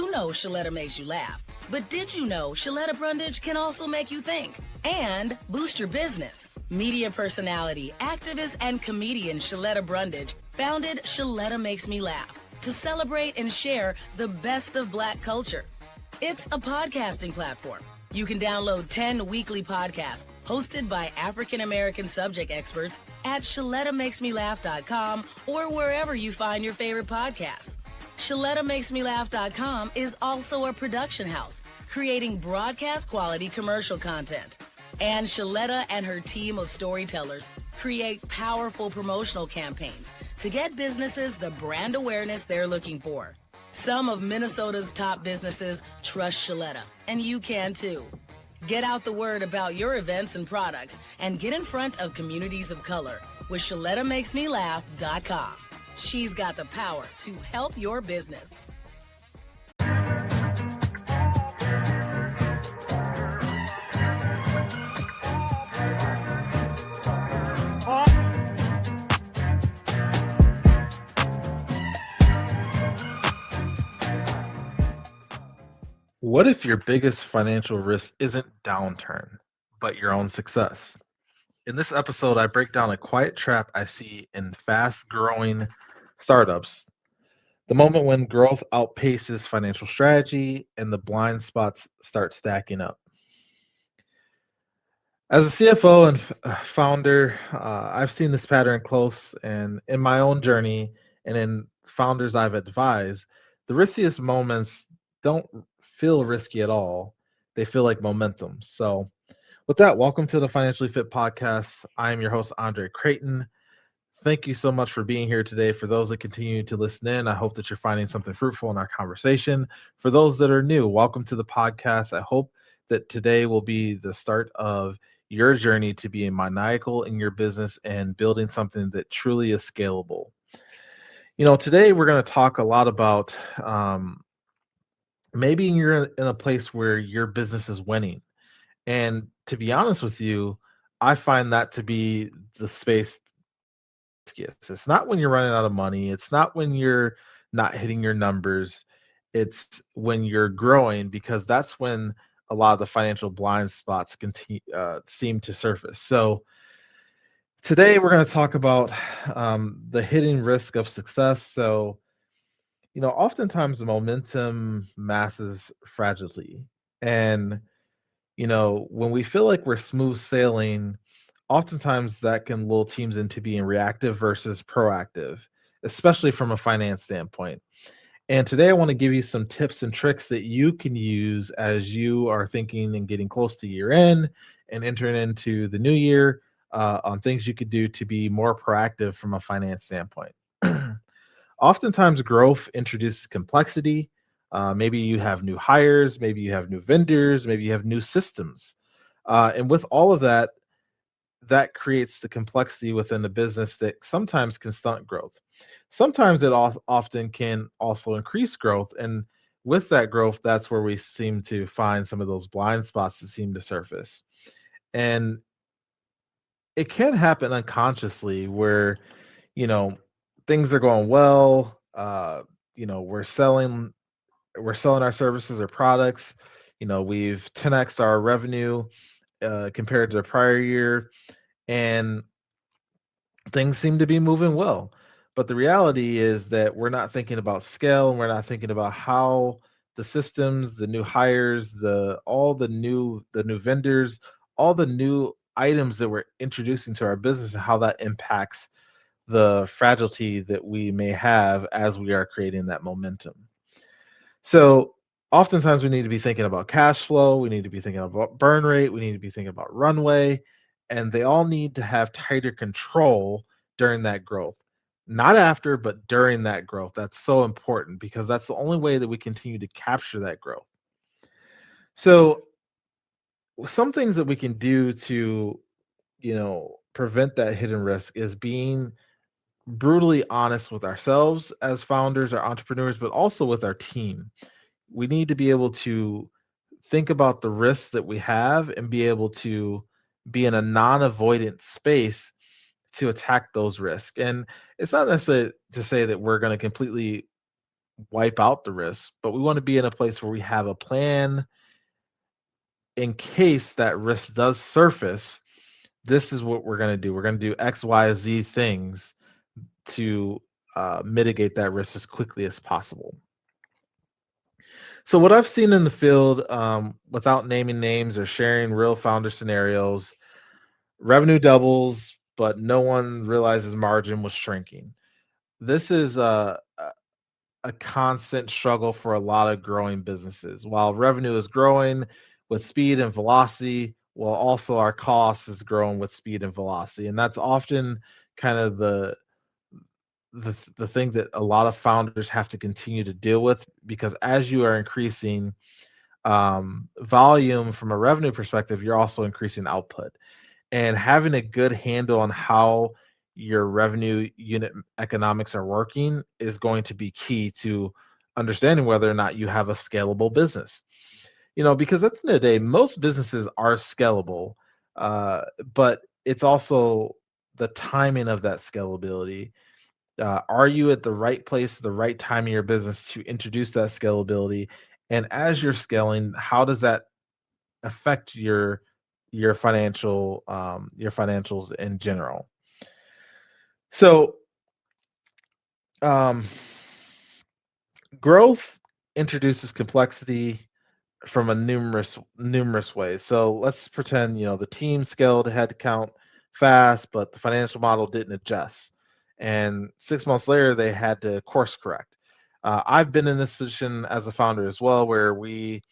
You know Shaletta makes you laugh, but did you know Shaletta Brundage can also make you think and boost your business? Media personality, activist, and comedian Shaletta Brundage founded Shaletta Makes Me Laugh to celebrate and share the best of Black culture. It's a podcasting platform. You can download 10 weekly podcasts hosted by African-American subject experts at ShalettaMakesMeLaugh.com or wherever you find your favorite podcasts. ShalettaMakesMeLaugh.com is also a production house, creating broadcast-quality commercial content. And Shaletta and her team of storytellers create powerful promotional campaigns to get businesses the brand awareness they're looking for. Some of Minnesota's top businesses trust Shaletta, and you can too. Get out the word about your events and products and get in front of communities of color with ShalettaMakesMeLaugh.com. She's got the power to help your business. What if your biggest financial risk isn't downturn, but your own success? In this episode, I break down a quiet trap I see in fast-growing startups, the moment when growth outpaces financial strategy and the blind spots start stacking up. As a CFO and founder, I've seen this pattern close, and in my own journey and in founders I've advised, the riskiest moments don't feel risky at all. They feel like momentum. So, with that, welcome to the Financially Fit Podcast. I am your host, Andre Creighton. Thank you so much for being here today. For those that continue to listen in, I hope that you're finding something fruitful in our conversation. For those that are new, welcome to the podcast. I hope that today will be the start of your journey to being maniacal in your business and building something that truly is scalable. Today we're going to talk a lot about maybe you're in a place where your business is winning. And to be honest with you, I find that to be the space. It's not when you're running out of money. It's not when you're not hitting your numbers. It's when you're growing, because that's when a lot of the financial blind spots seem to surface. So today we're going to talk about the hidden risk of success. So oftentimes the momentum masks fragility. And, when we feel like we're smooth sailing, oftentimes that can lull teams into being reactive versus proactive, especially from a finance standpoint. And today I want to give you some tips and tricks that you can use as you are thinking and getting close to year end and entering into the new year on things you could do to be more proactive from a finance standpoint. Oftentimes, growth introduces complexity. Maybe you have new hires, maybe you have new vendors, maybe you have new systems. And with all of that, that creates the complexity within the business that sometimes can stunt growth. Sometimes it often can also increase growth. And with that growth, that's where we seem to find some of those blind spots that seem to surface. And it can happen unconsciously where, things are going well. We're selling our services or products. We've 10x our revenue compared to the prior year, and things seem to be moving well. But the reality is that we're not thinking about scale, and we're not thinking about how the systems, the new hires, all the new vendors, all the new items that we're introducing to our business, and how that impacts the fragility that we may have as we are creating that momentum. So oftentimes we need to be thinking about cash flow, we need to be thinking about burn rate, we need to be thinking about runway, and they all need to have tighter control during that growth. Not after, but during that growth. That's so important because that's the only way that we continue to capture that growth. So some things that we can do to, prevent that hidden risk is being brutally honest with ourselves as founders or entrepreneurs, but also with our team. We need to be able to think about the risks that we have and be able to be in a non-avoidant space to attack those risks. And it's not necessarily to say that we're going to completely wipe out the risk, but we want to be in a place where we have a plan in case that risk does surface. This is what we're going to do. We're going to do X, Y, Z things to mitigate that risk as quickly as possible. So what I've seen in the field, without naming names or sharing real founder scenarios, revenue doubles, but no one realizes margin was shrinking. This is a constant struggle for a lot of growing businesses. While revenue is growing with speed and velocity, well, also our cost is growing with speed and velocity, and that's often kind of the thing that a lot of founders have to continue to deal with, because as you are increasing volume from a revenue perspective, you're also increasing output. And having a good handle on how your revenue unit economics are working is going to be key to understanding whether or not you have a scalable business. Because at the end of the day, most businesses are scalable, uh, but it's also the timing of that scalability. Are you at the right place at the right time in your business to introduce that scalability? And as you're scaling, how does that affect your financials in general? So, um, growth introduces complexity from a numerous ways. So let's pretend the team scaled headcount fast, but the financial model didn't adjust, and 6 months later they had to course correct. I've been in this position as a founder as well, where we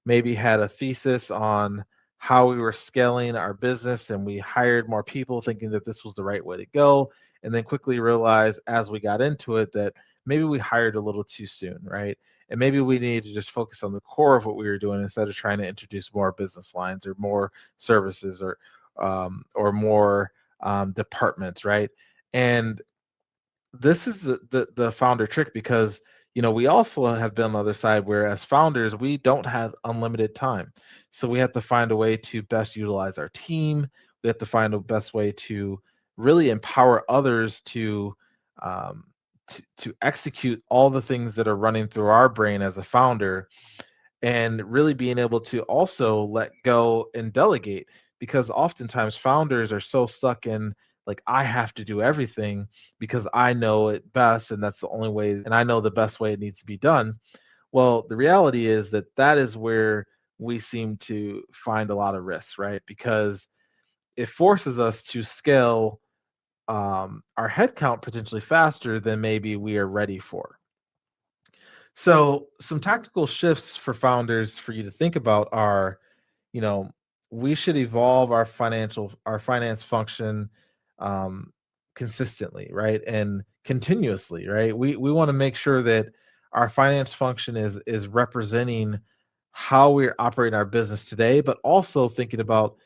maybe had a thesis on how we were scaling our business and we hired more people thinking that this was the right way to go, and then quickly realized as we got into it that maybe we hired a little too soon, right? And maybe we needed to just focus on the core of what we were doing instead of trying to introduce more business lines or more services or more departments, right? And this is the founder trick, because we also have been on the other side where as founders we don't have unlimited time, so we have to find a way to best utilize our team. We have to find a best way to really empower others um, to execute all the things that are running through our brain as a founder, and really being able to also let go and delegate, because oftentimes founders are so stuck in, like, I have to do everything because I know it best and that's the only way and I know the best way it needs to be done. Well, the reality is that that is where we seem to find a lot of risks, right? Because it forces us to scale our headcount potentially faster than maybe we are ready for. So, some tactical shifts for founders for you to think about are, you know, we should evolve our finance function um, consistently, right, and continuously, right. We want to make sure that our finance function is representing how we're operating our business today, but also thinking about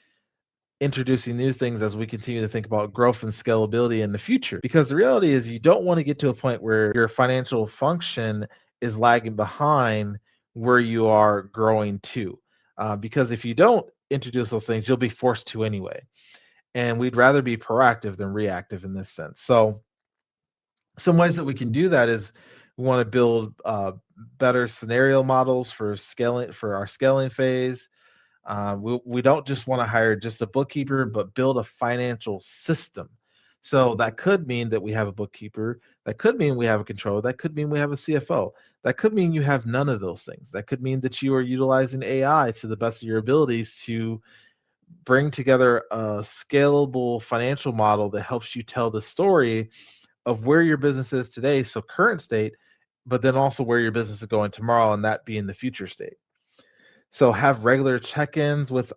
introducing new things as we continue to think about growth and scalability in the future. Because the reality is, you don't want to get to a point where your financial function is lagging behind where you are growing to. Because if you don't introduce those things, you'll be forced to anyway. And we'd rather be proactive than reactive in this sense. So, some ways that we can do that is we want to build better scenario models for our scaling phase. We don't just want to hire just a bookkeeper, but build a financial system. So that could mean that we have a bookkeeper. That could mean we have a controller. That could mean we have a CFO. That could mean you have none of those things. That could mean that you are utilizing AI to the best of your abilities to bring together a scalable financial model that helps you tell the story of where your business is today, so current state, but then also where your business is going tomorrow, and that being the future state. So have regular check-ins with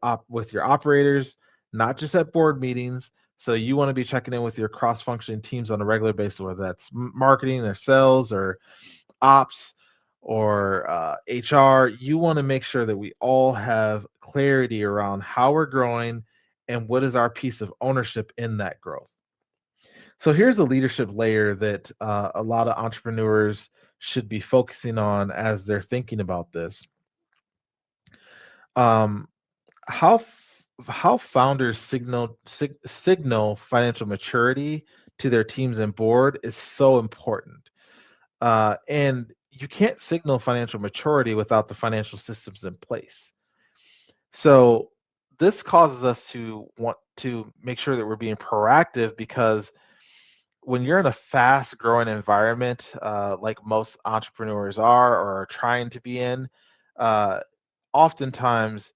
your operators, not just at board meetings. So you want to be checking in with your cross-functioning teams on a regular basis, whether that's marketing or sales or ops or HR. You want to make sure that we all have clarity around how we're growing and what is our piece of ownership in that growth. So here's a leadership layer that a lot of entrepreneurs should be focusing on as they're thinking about this. Um, how founders signal financial maturity to their teams and board is so important. And you can't signal financial maturity without the financial systems in place. So this causes us to want to make sure that we're being proactive, because when you're in a fast growing environment, like most entrepreneurs are or are trying to be in, uh, oftentimes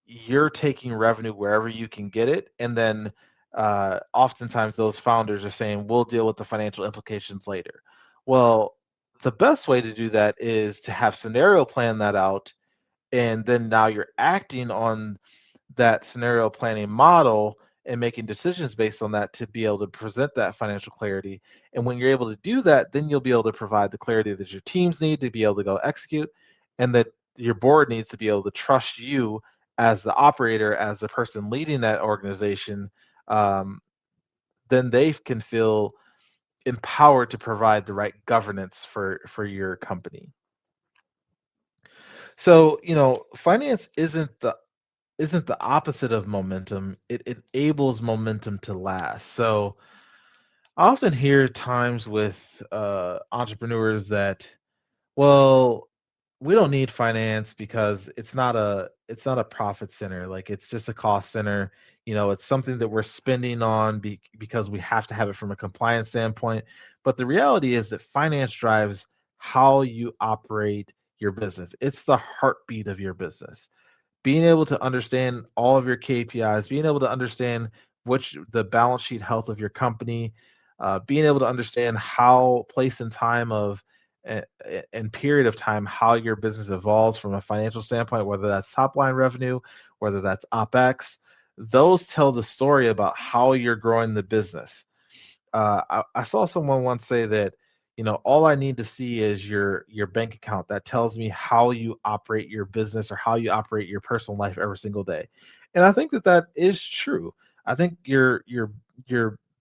you're taking revenue wherever you can get it. And then oftentimes those founders are saying, we'll deal with the financial implications later. Well, the best way to do that is to have scenario plan that out, and then now you're acting on that scenario planning model and making decisions based on that to be able to present that financial clarity. And when you're able to do that, then you'll be able to provide the clarity that your teams need to be able to go execute, and that your board needs to be able to trust you as the operator, as the person leading that organization. um, then they can feel empowered to provide the right governance for your company. So, finance isn't the opposite of momentum. It enables momentum to last. So I often hear times with entrepreneurs that, well, we don't need finance because it's not a profit center. Like, it's just a cost center. It's something that we're spending on because we have to have it from a compliance standpoint. But the reality is that finance drives how you operate your business. It's the heartbeat of your business. Being able to understand all of your KPIs, being able to understand which the balance sheet health of your company, being able to understand how place and time of and period of time how your business evolves from a financial standpoint, whether that's top line revenue, whether that's OpEx, those tell the story about how you're growing the business. I saw someone once say that, all I need to see is your bank account. That tells me how you operate your business or how you operate your personal life every single day. And I think that that is true. I think your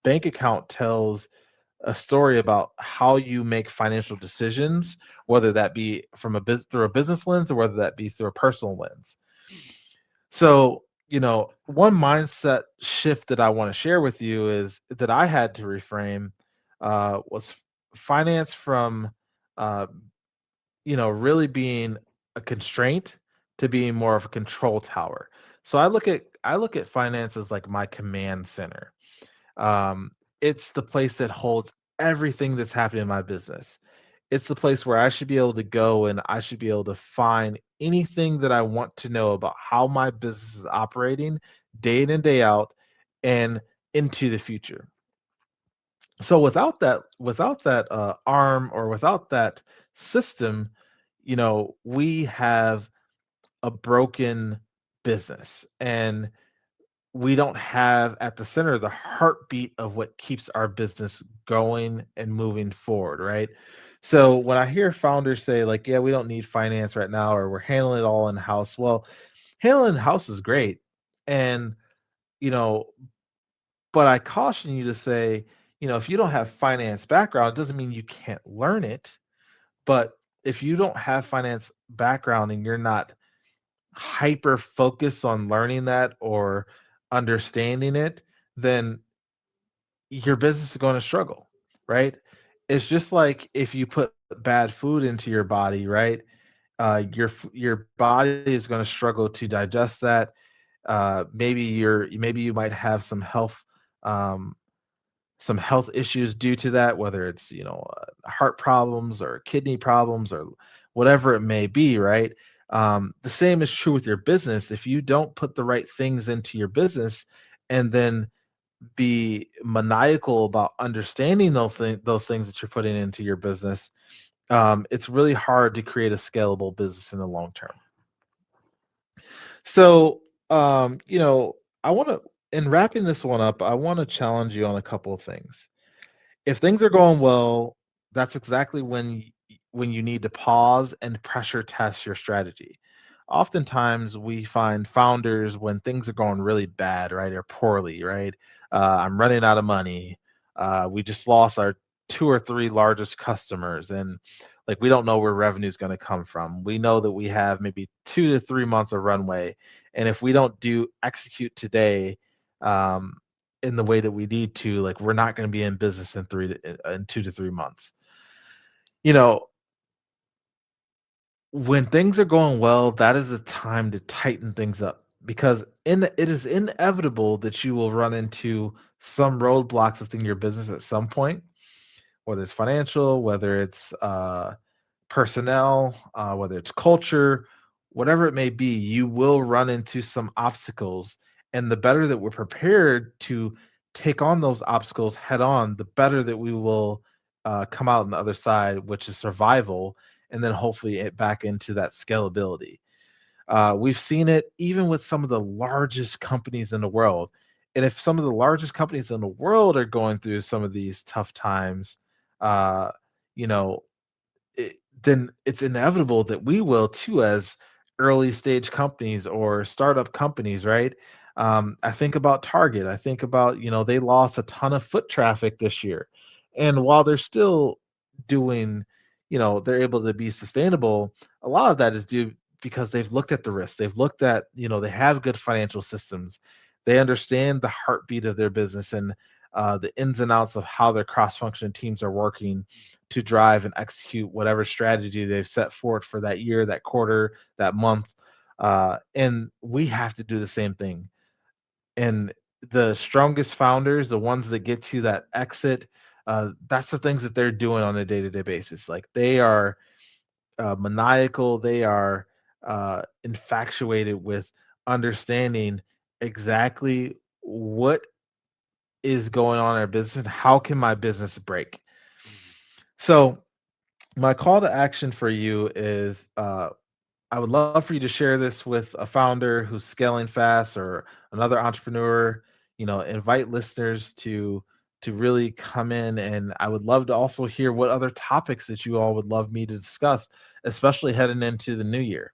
bank account tells a story about how you make financial decisions, whether that be from through a business lens or whether that be through a personal lens. So, one mindset shift that I want to share with you is that I had to reframe, was finance from, uh, really being a constraint to being more of a control tower. So I look at finance as like my command center. It's the place that holds everything that's happening in my business. It's the place where I should be able to go and I should be able to find anything that I want to know about how my business is operating day in and day out and into the future. So without that arm, or without that system, we have a broken business, and we don't have at the center the heartbeat of what keeps our business going and moving forward, right? So when I hear founders say, like, yeah, we don't need finance right now, or we're handling it all in house. Well, handling in house is great. And, you know, but I caution you to say, if you don't have finance background, it doesn't mean you can't learn it. But if you don't have finance background and you're not hyper focused on learning that or understanding it, then your business is going to struggle, right? It's just like if you put bad food into your body, right? Your body is going to struggle to digest that. Maybe you might have um, some health issues due to that, whether it's heart problems or kidney problems or whatever it may be, right? The same is true with your business. If you don't put the right things into your business and then be maniacal about understanding those things that you're putting into your business, it's really hard to create a scalable business in the long term. So, I want to, in wrapping this one up, I want to challenge you on a couple of things. If things are going well, that's exactly when you need to pause and pressure test your strategy. Oftentimes, we find founders when things are going really bad, right, or poorly, right? I'm running out of money. We just lost our two or three largest customers, and like we don't know where revenue is going to come from. We know that we have maybe 2 to 3 months of runway, and if we don't do execute today, um, in the way that we need to, like we're not going to be in business in 2 to 3 months. You know, when things are going well, that is the time to tighten things up because it is inevitable that you will run into some roadblocks within your business at some point, whether it's financial, whether it's personnel, whether it's culture, whatever it may be, you will run into some obstacles. And the better that we're prepared to take on those obstacles head on, the better that we will come out on the other side, which is survival, and then hopefully it back into that scalability. We've seen it even with some of the largest companies in the world. And if some of the largest companies in the world are going through some of these tough times, uh, you know, then it's inevitable that we will too as early stage companies or startup companies, right? I think about Target. I think about, they lost a ton of foot traffic this year. And while they're still doing, they're able to be sustainable, a lot of that is due because they've looked at the risks. They've looked at, they have good financial systems. They understand the heartbeat of their business and the ins and outs of how their cross-functioning teams are working to drive and execute whatever strategy they've set forth for that year, that quarter, that month. And we have to do the same thing. And the strongest founders, the ones that get to that exit, that's the things that they're doing on a day-to-day basis. Like they are maniacal, they are infatuated with understanding exactly what is going on in our business and how can my business break. So my call to action for you is I would love for you to share this with a founder who's scaling fast or another entrepreneur. Invite listeners to really come in, and I would love to also hear what other topics that you all would love me to discuss, especially heading into the new year.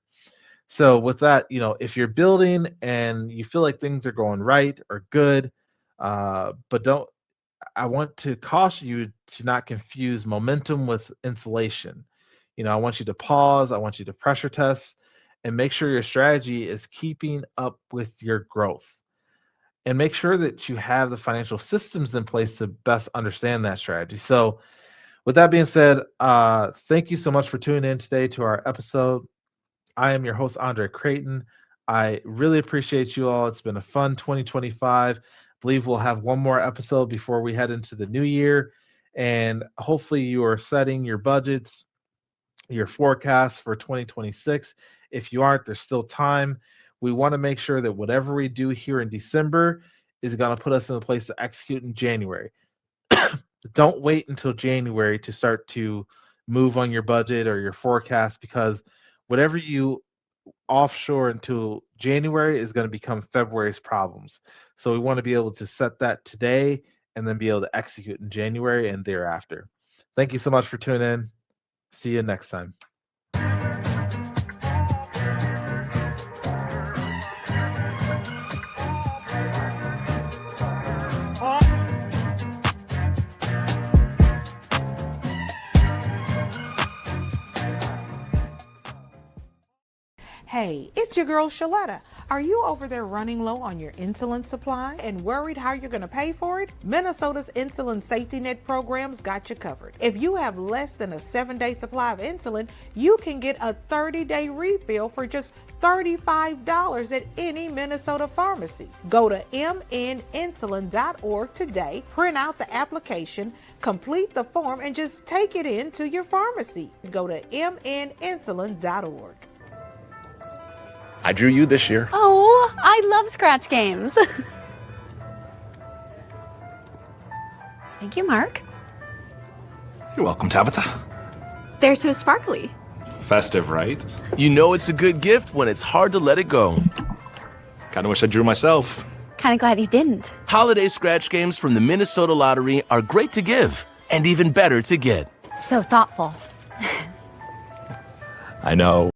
So with that, if you're building and you feel like things are going right or good, but don't I want to caution you to not confuse momentum with insulation. I want you to pause, I want you to pressure test and make sure your strategy is keeping up with your growth. And make sure that you have the financial systems in place to best understand that strategy. So, with that being said, thank you so much for tuning in today to our episode. I am your host, Andre Creighton. I really appreciate you all. It's been a fun 2025. I believe we'll have one more episode before we head into the new year. And hopefully, you are setting your budgets, your forecast for 2026. If you aren't, there's still time. We want to make sure that whatever we do here in December is going to put us in a place to execute in January. Don't wait until January to start to move on your budget or your forecast because whatever you offshore until January is going to become February's problems. So we want to be able to set that today and then be able to execute in January and thereafter. Thank you so much for tuning in. See you next time. Hey, it's your girl Shaletta. Are you over there running low on your insulin supply and worried how you're going to pay for it? Minnesota's Insulin Safety Net programs got you covered. If you have less than a 7-day supply of insulin, you can get a 30-day refill for just $35 at any Minnesota pharmacy. Go to mninsulin.org today, print out the application, complete the form, and just take it in to your pharmacy. Go to mninsulin.org. I drew you this year. Oh, I love scratch games. Thank you, Mark. You're welcome, Tabitha. They're so sparkly. Festive, right? You know it's a good gift when it's hard to let it go. Kinda wish I drew myself. Kind of glad you didn't. Holiday scratch games from the Minnesota Lottery are great to give and even better to get. So thoughtful. I know.